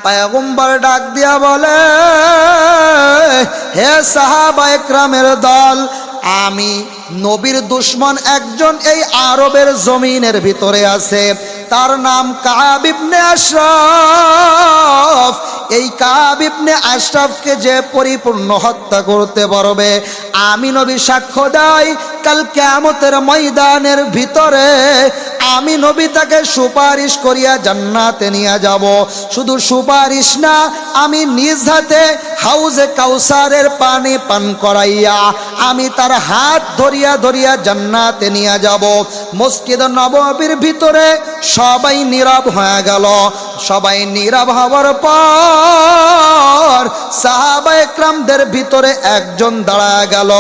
পয়গম্বর ডাক দিয়া বলে, হে সাহাবায়ে কেরামের দল, আমি নবীর দুশমন একজন এই আরবের জমিনের ভিতরে আছে, তার নাম কাব ইবনে আশরাফ। এই কাব ইবনে আশরাফকে যে পরিপূর্ণ হত্যা করতে পারবে, আমি নবী সাক্ষ্য দেই কাল কিয়ামতের ময়দানের ভিতরে আমি নবী তাকে সুপারিশ করিয়া জান্নাতে নিয়ে যাব। শুধু সুপারিশ না, আমি নিজ হাতে হাউজে কাউসারের পানি পান করাইয়া আমি তার হাত ধরিয়া ধরিয়া জান্নাতে নিয়ে যাব। মসজিদ নববীর ভিতরে সবাই নীরব হয়ে গেল। সবাই নীরব হওয়ার পর সাহাবায়ে কেরামদের ভিতরে একজন দাঁড়ায় গেল,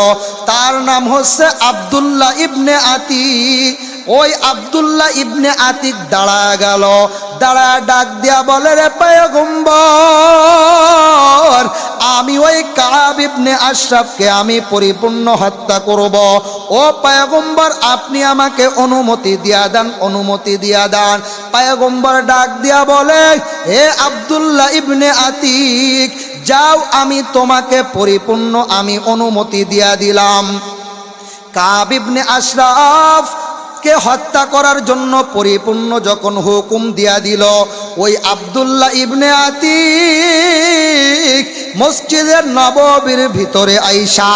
তার নাম হচ্ছে আব্দুল্লাহ ইবনে আতিক। ওই আব্দুল্লাহ ইবনে আতিক দাঁড়ায় গেল, দাঁড়ায় ডাক দিয়া বলে, রে পয়গম্বর, আমি ওই কাব ইবনে আশরাফকে আমি পরিপূর্ণ হত্যা করব। ও পয়গম্বর, আপনি আমাকে অনুমতি দিয়া দেন, অনুমতি দিয়া দেন। পয়গম্বর ডাক দিয়া বলে, হে আব্দুল্লাহ ইবনে আতিক, যাও, আমি তোমাকে পরিপূর্ণ আমি অনুমতি দিয়া দিলাম। কাব ইবনে আশরাফ কে হত্যা করার জন্য পরিপূর্ণ যখন হুকুম দিয়া দিল, ওই আব্দুল্লাহ ইবনে আতিক মসজিদের নববীর ভিতরে আইসা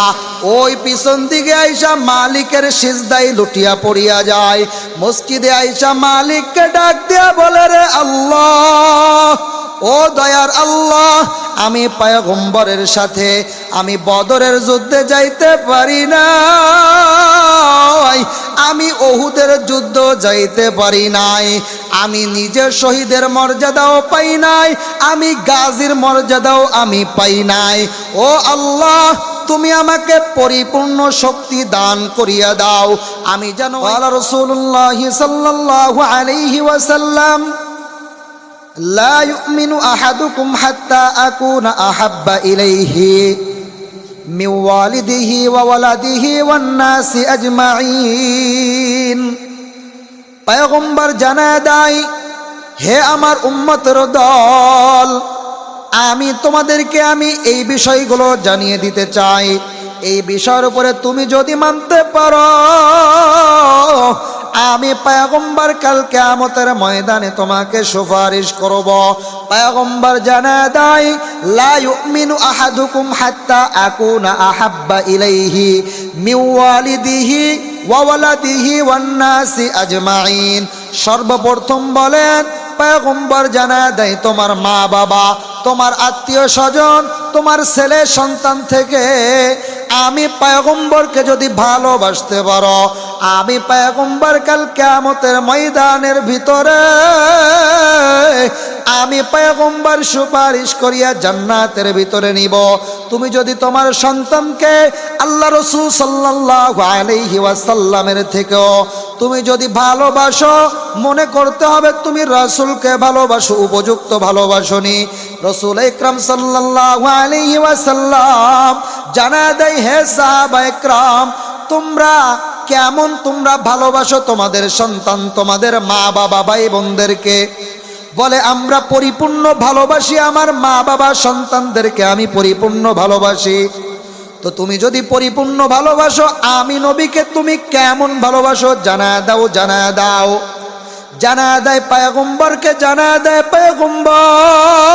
ওই পিছন দিকে আইসা মালিকের সিজদায় লুটিয়া পড়িয়া যায়। মসজিদে আইসা মালিককে ডাক দিয়া বলে, রে আল্লাহ, ও দয়ার আল্লাহ, আমি পয়গম্বরের সাথে আমি বদরের যুদ্ধে যাইতে পারি না, আমি ওহুদের যুদ্ধ যাইতে পারি নাই, আমি নিজে শহীদের মর্যাদাও পাই নাই, আমি গাজীর মর্যাদাও আমি পাই নাই। ও আল্লাহ, তুমি আমাকে পরিপূর্ণ শক্তি দান করিয়া দাও, আমি যেন রাসূলুল্লাহ সাল্লাল্লাহু আলাইহি ওয়াসাল্লাম, লা ইউমিনু আহাদুকুম হাত্তা আকুনা আহাব্বা ইলাইহি মিন ওয়ালিদিহি ওয়া ওয়ালাদিহি ওয়ান নাসি আজমাইন। পয়গম্বর জানায় দেয়, হে আমার উম্মতের দল, আমি তোমাদেরকে আমি এই বিষয়গুলো জানিয়ে দিতে চাই। এই বিষয়ের উপরে তুমি যদি মানতে পারো, আমি পয়গম্বর কাল কিয়ামতের ময়দানে তোমাকে সুপারিশ করব। পয়গম্বর জানায় দেয়, লা ইউমিনু আহাদুকুম হাত্তা আকুনা আহাব্বা ইলাইহি মিন ওয়ালিদিহি ওয়া ওয়ালাদিহি ওয়ান নাসি আজমাইন। সর্বপ্রথম বলেন পয়গম্বর জানায় দেয়, তোমার মা বাবা, তোমার আত্মীয় স্বজন, তোমার ছেলে সন্তান থেকে আমি পয়গম্বরকে যদি ভালোবাসতে পারো, আমি পয়গম্বর কাল কিয়ামতের ময়দানের ভিতরে আমি পয়গম্বর সুপারিশ করিয়া জান্নাতের ভিতরে নিব। তুমি যদি তোমার সন্তানকে আল্লাহ রাসূল সাল্লাল্লাহু আলাইহি ওয়াসাল্লামের থেকেও তুমি যদি ভালোবাসো, মনে করতে হবে তুমি রাসূলকে ভালোবাসো, উপযুক্ত ভালোবাসনি। রাসূল আকরাম সাল্লাল্লাহু আলাইহি ওয়াসাল্লাম জানায় দেয়, হে সাহাবায়ে কেরাম, তোমরা কেমন তোমরা ভালোবাসো তোমাদের সন্তান, তোমাদের মা বাবা, ভাই বোনদেরকে? বলে, আমরা পরিপূর্ণ ভালোবাসি আমার মা বাবা সন্তানদেরকে, আমি পরিপূর্ণ ভালোবাসি। তো তুমি যদি পরিপূর্ণ ভালোবাসো, আমি নবীকে তুমি কেমন ভালোবাসো জানায় দাও, জানায় দাও। জানায় দেয় পয়গম্বরকে, জানায় দেয়, পয়গম্বর,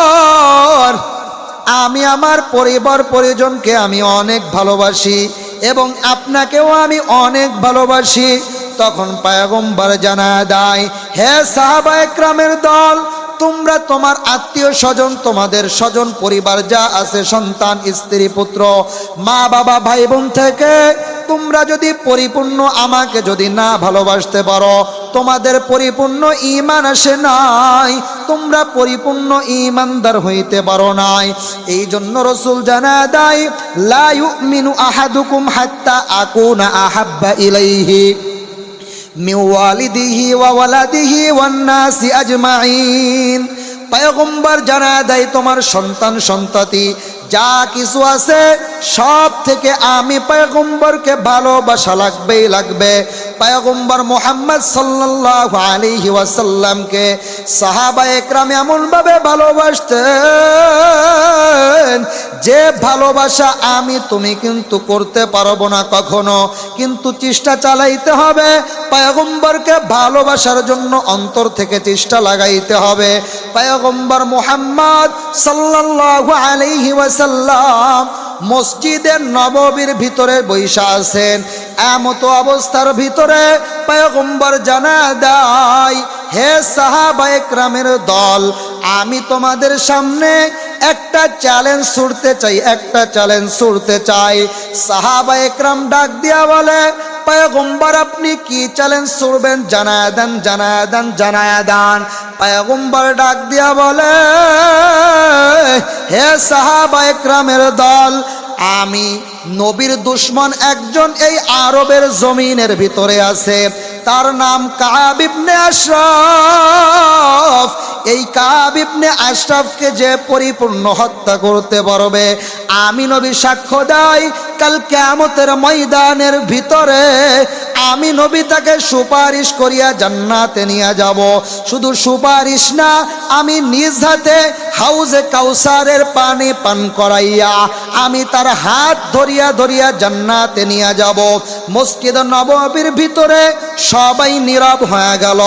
আমি আমার পরিবার পরিজনকে আমি অনেক ভালোবাসি এবং আপনাকেও আমি অনেক ভালোবাসি। তখন পয়গম্বর জানায় দেয়, হে সাহাবায়ে কেরামের দল, তোমরা তোমার আত্মীয় স্বজন, তোমাদের স্বজন পরিবার যা আছে, সন্তান, স্ত্রী, পুত্র, মা বাবা, ভাই বোন থেকে তোমরা যদি পরিপূর্ণ আমাকে যদি না ভালোবাসতে পারো, তোমাদের পরিপূর্ণ ঈমান আসে নাই, তোমরা পরিপূর্ণ ঈমানদার হইতে পারো নাই। এই জন্য রাসূল জানায় দেয়, লা ইউমিনু আহাদুকুম হাত্তা আকুনা আহাব্বা ইলাইহি মিন ওয়ালিদিহি ওয়া ওয়ালাদিহি ওয়ান নাসি আজমাইন। পয়গম্বর জানায় দেয়, তোমার সন্তান সন্ততি যা কিছু আছে সব থেকে আমি পয়গম্বরকে ভালোবাসা লাগবেই লাগবে। পয়গম্বর মুহাম্মদ সাল্লাল্লাহু আলাইহি ওয়াসাল্লামকে সাহাবায়ে কেরাম এমনভাবে ভালোবাসতেন যে ভালোবাসা আমি তুমি কিন্তু করতে পারবো না কখনো, কিন্তু চেষ্টা চালাইতে হবে। পয়গম্বরকে ভালোবাসার জন্য অন্তর থেকে চেষ্টা লাগাইতে হবে। পয়গম্বর মুহাম্মদ সাল্লাল্লাহু আলাইহি ওয়াসাল্লাম মসজিদের নববীর ভিতরে বৈশা আছেন। এমতো অবস্থার ভিতরে পয়গম্বর জানায়া দেয়, হে সাহাবায়ে কেরামের দল, আমি তোমাদের সামনে একটা চ্যালেঞ্জ ছুড়তে চাই। সাহাবায়ে কেরাম ডাক দিয়া বলে, পয়গম্বর আপনি কি চ্যালেঞ্জ ছুড়বেন? জানায়া দেন। পয়গম্বর ডাক দিয়া বলে, হে সাহাবায়ে কেরামের দল, আমি নবীর দুশমন একজন এই আরবের জমিনের ভিতরে আছে, তার নাম কাব ইবনে আশরাফ। এই কাব ইবনে আশরাফকে যে পরিপূর্ণ হত্যা করতে পারবে, আমি নবী সাক্ষ্য দেই কাল কিয়ামতের ময়দানের ভিতরে আমি নবী তাকে সুপারিশ করিয়া জান্নাতে নিয়ে যাব। শুধু সুপারিশ না, আমি নিজ হাতে হাউজে কাউসারের পানি পান করাইয়া আমি তার হাত ধরিয়া জান্নাতে নিয়ে যাব। মসজিদ নববীর ভিতরে সবাই নীরব হয়ে গেল।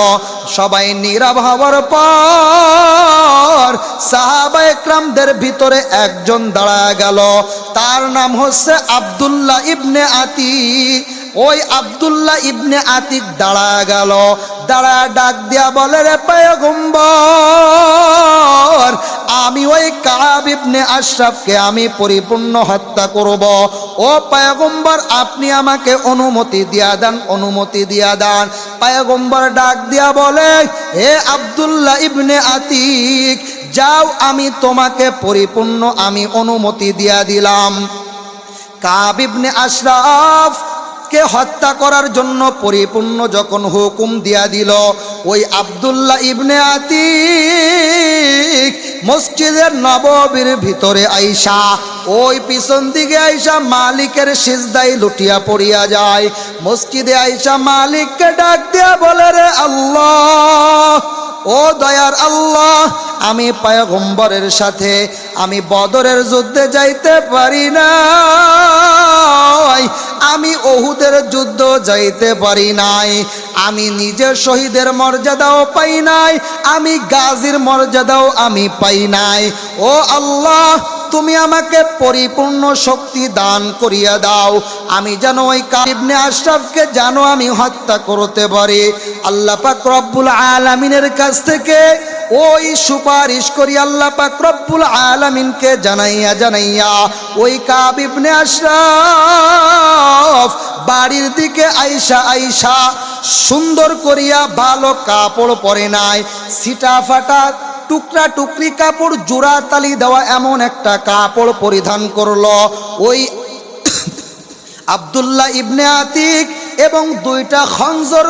সবাই নীরব হওয়ার পর সাহাবায়ে কেরামদের ভিতরে একজন দাঁড়ায় গেল, তার নাম হচ্ছে আব্দুল্লাহ ইবনে আতিক। ওই আব্দুল্লাহ ইবনে আতিক দাঁড়ায় গেল, দাঁড়ায় ডাক দিয়া বলে, রে পয়গম্বর, আমি ওই কাব ইবনে আশরাফকে আমি পরিপূর্ণ হত্যা করব। ও পয়গম্বর, আপনি আমাকে অনুমতি দিয়া দেন। পয়গম্বর ডাক দিয়া বলে, হে আব্দুল্লাহ ইবনে আতিক, যাও, আমি তোমাকে পরিপূর্ণ অনুমতি দিয়া দিলাম। কাব ইবনে আশরাফ কে হত্যা করার জন্য পরিপূর্ণ যখন হুকুম দিয়া দিল, ওই আব্দুল্লাহ ইবনে আতিক মসজিদের নববীর ভিতরে আইসা ওই পিছন দিকে আইসা মালিকের সিজদায় লুটিয়া পড়িয়া যায়। মসজিদে আইসা মালিককে ডাক দিয়া বলে, রে আল্লাহ, ও দয়ার আল্লাহ, আমি পয়গম্বরের সাথে আমি বদরের যুদ্ধে যাইতে পারি নাই, আমি উহুদের যুদ্ধ যাইতে পারি নাই, আমি নিজের শহীদের মর্যাদাও পাই নাই, আমি গাজীর মর্যাদাও আমি পাই নাই। ও আল্লাহ, তুমি আমাকে পরিপূর্ণ শক্তি দান করিয়া দাও, আমি যেন ওই কাব ইবনে আশরাফকে যেন আমি হত্যা করতে পারি। আল্লাহ পাক রব্বুল আলামিনের কাছ থেকে ওই সুপারিশ করি আল্লাহ পাক রব্বুল আলামিনকে জানাইয়া ওই কাব ইবনে আশরাফ বাড়ির দিকে আইসা সুন্দর করিয়া ভালো কাপড় পরে নাই, ছিটা ফাটা টুকরা টুকরি কাপড়, জোড়া তালি দেওয়া এমন একটা কাপড় পরিধান করলো। ওই আব্দুল্লাহ ইবনে আতিক এবং দুইটা খঞ্জর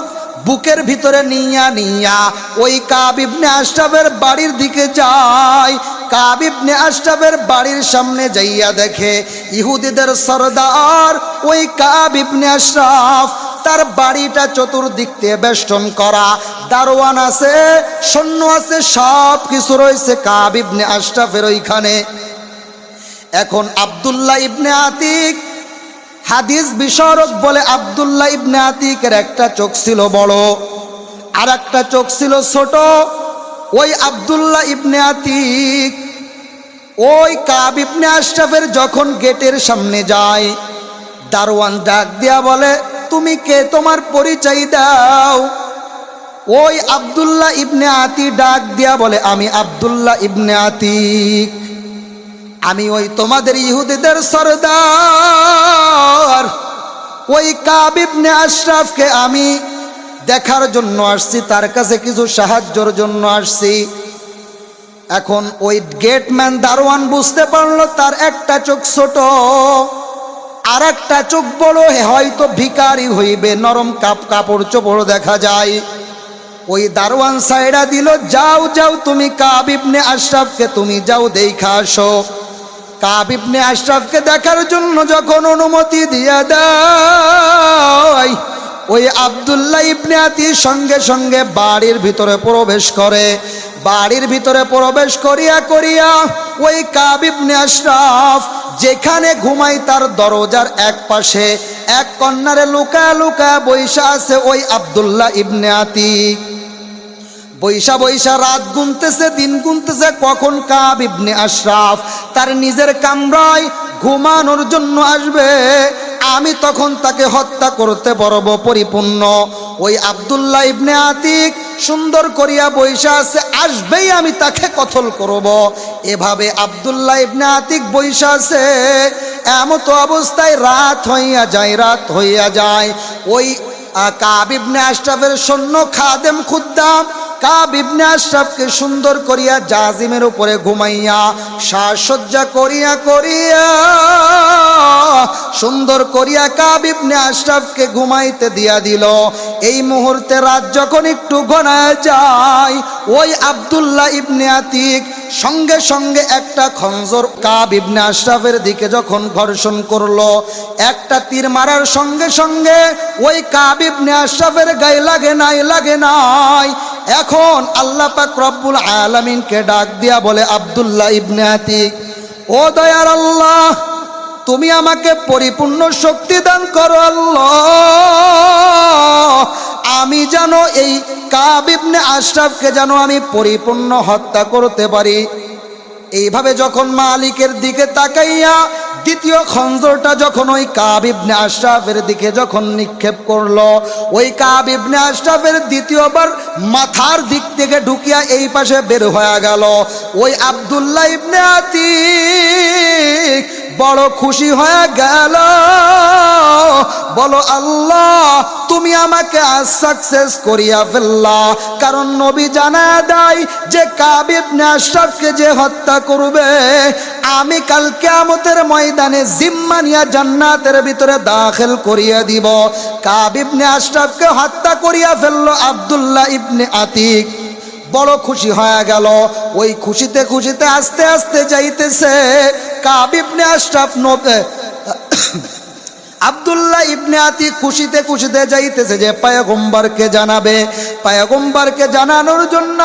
বুকের ভিতরে নিয়া ওই কাব ইবনে আশরাফের বাড়ির দিকে যায়। কাব ইবনে আশরাফের বাড়ির সামনে যাইয়া দেখে ইহুদিদের সরদার ওই কাব ইবনে আশরাফ, তার বাড়িটা চতুর্দিক দিয়ে বেষ্টন করা, দারোয়ান আছে, সৈন্য আছে, সব কিছু রয়েছে কাব ইবনে আশরাফের ওইখানে। এখন আব্দুল্লাহ ইবনে আতিক, হাদিস বিশারদ বলে আব্দুল্লাহ ইবনে আতিকের একটা চোখ ছিল বড় আর একটা চোখ ছিল ছোট। ওই আব্দুল্লাহ ইবনে আতিক ওই কাব ইবনে আশরাফের যখন গেটের সামনে যায়, দারোয়ান ডাক দিয়া বলে, তুমি কে, তোমার পরিচয় দাও। ওই আব্দুল্লাহ ইবনে আতিক ডাক দিয়া বলে, আমি আব্দুল্লাহ ইবনে আতিক, আমি ওই তোমাদের ইহুদিদের সরদার ওই কাব ইবনে আশরাফকে আমি দেখার জন্য আসছি, তার কাছে কিছু সাহায্যের জন্য আসছি। এখন ওই গেটম্যান দারোয়ান বুঝতে পারলো তার একটা চোখ ছোট আর একটা চোখ বড়, হয়তো ভিখারি হইবে, নরম কাপড় চোপড় দেখা যায়। ওই দারোয়ান সাইডা দিল, যাও তুমি কাব ইবনে আশরাফকে তুমি যাও দেখা আসো। কাব ইবনে আশরাফকে দেখার জন্য যখন অনুমতি দিয়ে দেয়, ওই আব্দুল্লাহ ইবনে আতি সঙ্গে সঙ্গে বাড়ির ভিতরে প্রবেশ করে। বাড়ির ভিতরে প্রবেশ করিয়া করিয়া ওই কাব ইবনে আশরাফ যেখানে ঘুমাই তার দরজার এক পাশে এক কর্নারে লুকা লুকা বৈশা আছে ওই আব্দুল্লাহ ইবনে আতিক। বৈশা বৈশা রাত গুনতেছে, দিন গুনতেছে, কখন কাব ইবনে আশরাফ তার নিজের কামরায় ঘুমানোর জন্য আসবে, আমি তখন তাকে হত্যা করতে পারবো পরিপূর্ণ। ওই আব্দুল্লাহ ইবনে আতিক সুন্দর করিয়া বৈশা আছে, আসবেই আমি তাকে কতল করব। এভাবে আব্দুল্লাহ ইবনে আতিক বৈশা আছে। এমতো অবস্থায় রাত হইয়া যায়, রাত হইয়া যায়। ওই কাব ইবনে আশরাফের সৈন্য খাদেম খুদ্দাম কাব ইবনে আশরাফকে সুন্দর করিয়া জাজিমের উপরে ঘুমাইয়া সাজসজ্জা করিয়া করিয়া সুন্দর করিয়া কাব ইবনে আশরাফকে ঘুমাইতে দিয়া দিল। এই মুহূর্তে রাত যখন একটু ঘনায় যায়, ওই আব্দুল্লাহ ইবনে আতিক সঙ্গে সঙ্গে একটা খঞ্জর কাব ইবনে আশরাফের দিকে যখন ঘর্ষণ করলো, একটা তীর মারার সঙ্গে সঙ্গে ওই কাব ইবনে আশরাফের গায়ে লাগে নাই, লাগে নাই। এখন আল্লাহ পাক রব্বুল আলামিনকে ডাক দিয়া বলে, আব্দুল্লাহ ইবনে আতিক, ও দয়ার আল্লাহ, তুমি আমাকে পরিপূর্ণ শক্তি দান করো আল্লাহ, আমি যেন এই কাব ইবনে আশরাফকে যেন আমি পরিপূর্ণ হত্যা করতে পারি। এইভাবে যখন মালিকের দিকে তাকাইয়া দ্বিতীয় খঞ্জরটা যখন ওই কাব ইবনে আশরাফের দিকে যখন নিক্ষেপ করলো, ওই কাব ইবনে আশরাফের দ্বিতীয়বার মাথার দিক থেকে ঢুকিয়া এই পাশে বের হয়ে গেল। ওই আব্দুল্লাহ ইবনে আতিক বড় খুশি হয়ে গেল, বলো আল্লাহ তুমি আমাকে আজ সাকসেস করিয়া ফেললা। কারণ নবী জানায় দেয় যে কাব ইবনে আশরাফকে যে হত্যা করবে, আমি কাল কিয়ামতের ময়দানে জিম্মা নিয়া জান্নাতের ভিতরে দাখিল করিয়া দিব। কাব ইবনে আশরাফকে হত্যা করিয়া ফেললো আব্দুল্লাহ ইবনে আতিক। বড় খুশি হয়ে গেল। ওই খুশিতে খুশিতে আস্তে আস্তে যাইতেছে কাব ইবনে আশরাফ আব্দুল্লাহ ইবনে আতিক খুশিতে খুশিতে যাইতেছে যে পয়গম্বরকে জানাবে। পয়গম্বরকে জানানোর জন্য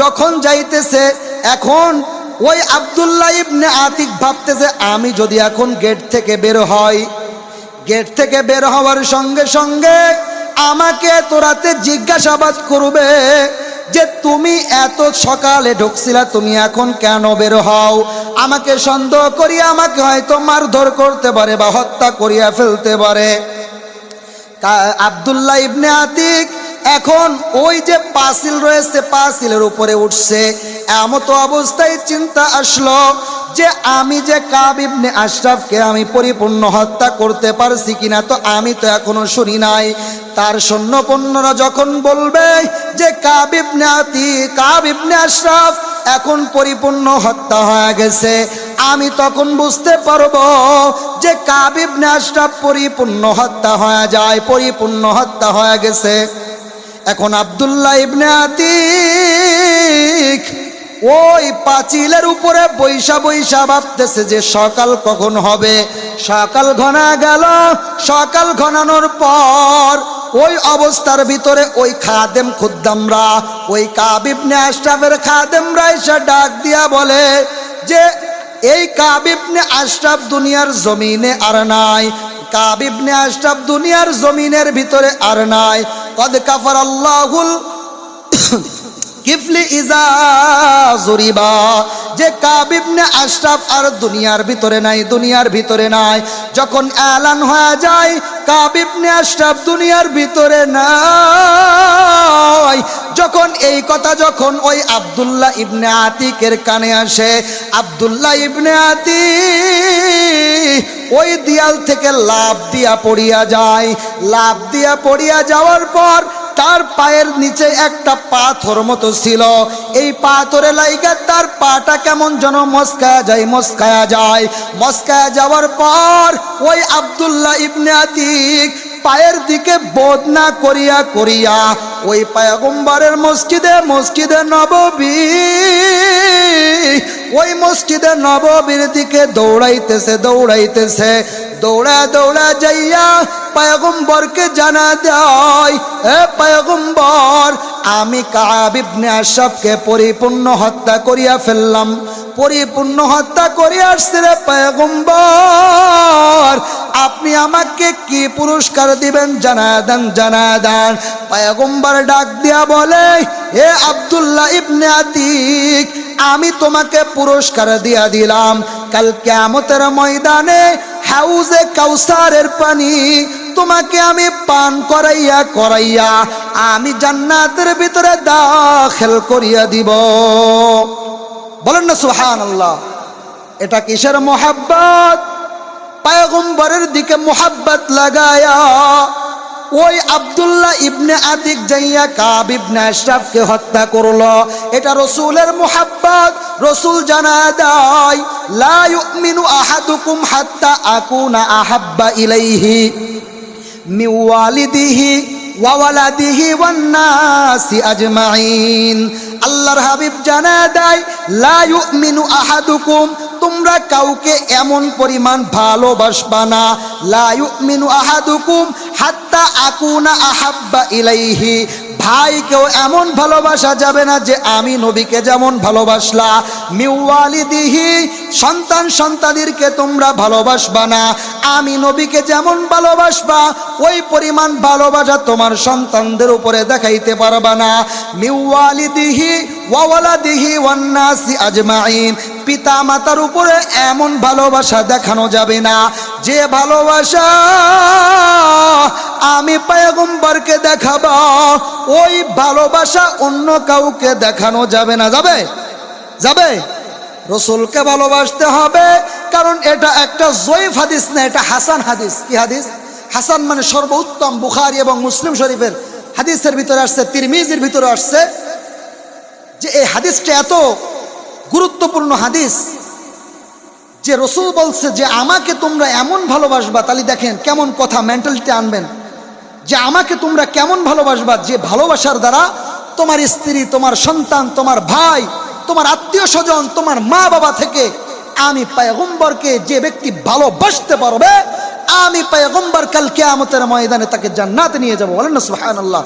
যখন যাইতেছে, এখন ওই আব্দুল্লাহ ইবনে আতিক ভাবতেছে, আমি যদি এখন গেট থেকে বের হই, গেট থেকে বের হওয়ার সঙ্গে সঙ্গে আমাকে তো রাতে জিজ্ঞাসাবাদ করবে যে তুমি এত সকালে ঢুকছিলা, তুমি এখন কেন বের হও। আমাকে সন্দেহ করিয়া আমাকে হয়তো মারধর করতে পারে বা হত্যা করিয়া ফেলতে পারে। আব্দুল্লাহ ইবনে আতিক এখন ওই যে পাঁচিল রয়েছে, পাঁচিলের উপরে উঠছে। এমতো অবস্থায় চিন্তা আসলো যে আমি যে কাব ইবনে আশরাফকে আমি পরিপূর্ণ হত্যা করতে পারছি কিনা, তো আমি তো এখনো শুনি নাই। তার সৈন্যপন্যরা যখন বলবে যে কাব ইবনে আতিক, কাব ইবনে আশরাফ এখন পরিপূর্ণ হত্যা হয়ে গেছে, আমি তখন বুঝতে পারবো যে কাব ইবনে আশরাফ পরিপূর্ণ হত্যা হয়ে যায়, পরিপূর্ণ হত্যা হয়ে গেছে। এখন আব্দুল্লাহ ইবনে আতিক ওই পাঁচিলের উপরে বৈশা বৈশা ভাবতেছে যে সকাল কখন হবে। সকাল ঘনা গেল। সকাল ঘনানোর পর ওই অবস্থার ভিতরে ওই খাদেম খুদ্দামরা, ওই কাব ইবনে আশরাফের খাদেমরা এসে ডাক দিয়া বলে যে এই কাব ইবনে আশরাফ দুনিয়ার জমিনে আর নাই, কাব ইবনে আশরাফ দুনিয়ার জমিনের ভিতরে আর নাই। কদ কাফার আল্লাহুল কিফলি ইজা জুরিবা, যে কাব ইবনে আশরাফ আর দুনিয়ার ভিতরে নাই, দুনিয়ার ভিতরে নাই। যখন এলান হয়ে যায় কাব ইবনে আশরাফ দুনিয়ার ভিতরে নাই, যখন এই কথা যখন ওই আব্দুল্লাহ ইবনে আতিকের কানে আসে, আব্দুল্লাহ ইবনে আতিক ওই দেয়াল থেকে লাফ দিয়া পড়িয়া যায়। লাফ দিয়া পড়িয়া যাওয়ার পর তার পায়ের নিচে একটা পাথর মতো ছিল, এই পাথরে লাইগা তার পাটা কেমন যেন মস্কায়া যায়, মস্কায়া যায়। মস্কায়া যাওয়ার পর ওই আব্দুল্লাহ ইবনে আতিক পায়ের দিকে বোধ না করিয়া করিয়া ওই পয়গম্বরের মসজিদে নববী, ওই মসজিদে নববীর দিকে দৌড়াইতেছে। দৌড়া দৌড়া যাইয়া পয়গম্বরকে জানা দেয়, এ পয়গম্বর, আমি কাব ইবনে আশরাফকে পরিপূর্ণ হত্যা করিয়া ফেললাম, পরিপূর্ণ হত্যা করিয়া আসছে রে পয়গম্বর, আপনি আমাকে কি পুরস্কার দিবেন জানা দেন। পয়গম্বর ডাক দিয়া বলে, হে আব্দুল্লাহ ইবনে আতিক, আমি তোমাকে পুরস্কার দিয়া দিলাম, কাল কিয়ামতের ময়দানে হাউজে কাউসারের পানি তোমাকে আমি পান করাইয়া আমি জান্নাতের ভিতরে দাখিল করিয়া দিব। বলেন না সুবহানাল্লাহ। এটা কিসের মোহাব্বত? পয়গম্বরের দিকে মোহাব্বত লাগায়া ওই আব্দুল্লাহ ইবনে আতিক যাইয়া কাব ইবনে আশরাফকে হত্যা করলো। এটা রসুলের মোহাব্বত। রসুল জানা দেয়, লা ইউমিনু আহাদুকুম হাত্তা আকুনা আহাব্বা ইলাইহি মিন ওয়ালিদিহি ওয়া ওয়ালাদিহি ওয়ান নাসি আজমাইন। আল্লাহর হাবিব জানা দেয়, লা ইউমিনু আহাদুকুম, তোমরা কাউকে এমন পরিমাণ ভালোবাসবা না, লা ইউমিনু আহাদুকুম হাত্তা আকুনা আহাব্বা ইলাইহি, ভাইকেও এমন ভালোবাসা যাবে না যে আমি নবীকে যেমন ভালোবাসলা, মিওয়ালিদিহি, সন্তানদেরকে তোমরা ভালোবাসবা না, আমি নবীকে যেমন ভালোবাসবা ওই পরিমাণ ভালোবাসা তোমার সন্তানদের উপরে দেখাইতে পারবা না। মিওয়ালিদিহি ওয়া ওয়ালাদিহি ওয়ান নাসি আজমাইন, পিতা মাতার উপরে এমন ভালোবাসা দেখানো যাবে না যে ভালোবাসা আমি পয়গম্বরকে দেখাবো ওই ভালোবাসা অন্য কাউকে দেখানো যাবে না। যাবে রসুলকে ভালোবাসতে হবে, কারণ এটা একটা জয়ীফ হাদিস না, এটা হাসান হাদিস। কি হাদিস? হাসান মানে সর্বোত্তম। বুখারী এবং মুসলিম শরীফের হাদিসের ভিতরে আসছে, তিরমিজির ভিতরে আসছে যে এই হাদিসটা এত গুরুত্বপূর্ণ হাদিস যে রসুল বলছে যে আমাকে তোমরা এমন ভালোবাসবা। তাহলে দেখেন কেমন কথা, মেন্টালিটি আনবেন যে আমাকে তোমরা কেমন ভালোবাসবা, যে ভালোবাসার দ্বারা তোমার স্ত্রী, তোমার সন্তান, তোমার ভাই, তোমার আত্মীয় স্বজন, তোমার মা বাবা থেকে আমি পয়গম্বরকে যে ব্যক্তি ভালোবাসতে পারবে, আমি পয়গম্বর কাল কিয়ামতের ময়দানে তাকে জান্নাতে নিয়ে যাব। বলেন না সুবহানাল্লাহ।